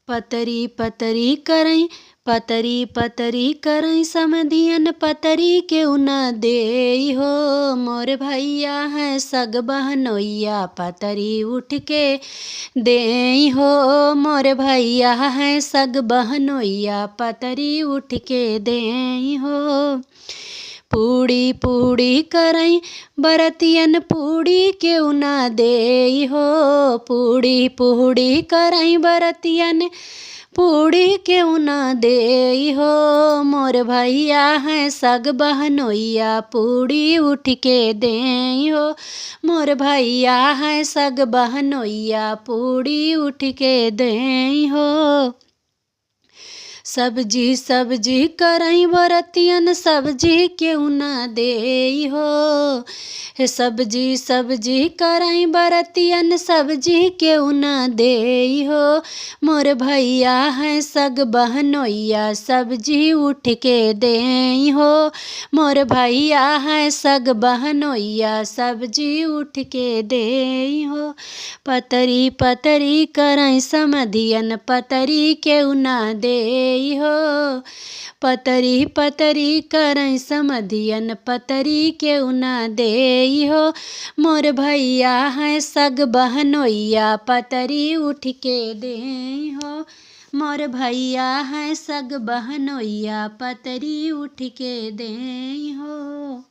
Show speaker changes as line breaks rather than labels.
पतरी पतरी करई, पतरी पतरी करई, समधियन पतरी केहू न देई हो। मोर भैया है सग बहनोइया, पतरी उठ के देई हो। मोर भैया है सग बहनोइया, पतरी उठ के देई हो। पूड़ी पूड़ी करई, बरतियन पूड़ी केहू न देई हो। पूड़ी पूड़ी करई, बरतियन पूड़ी केहू न देई हो। मोर भैया है सग बहनोइया, पूड़ी उठ के देई हो। मोर भैया है सग बहनोइया, पूड़ी उठ के देई हो। सब्जी सब्जी करई, बरतियन सब्जी केहू न देई हो। हे सब्जी सब्जी करई, बरतियन सब्जी केहू न देई हो। मोर भैया है सग बहनोइया, सब्जी उठ के देई हो। मोर भैया है सग बहनोइया, सब्जी उठ के देई हो। पतरी पतरी करई, समधियन पतरी केहू न देई हो। पतरी पतरी करई, समधियन पतरी केहू न देई हो। मोर भैया है सग बहनोइया, पतरी उठ के देई हो। मोर भैया है सग बहनोइया, पतरी उठ के देई हो।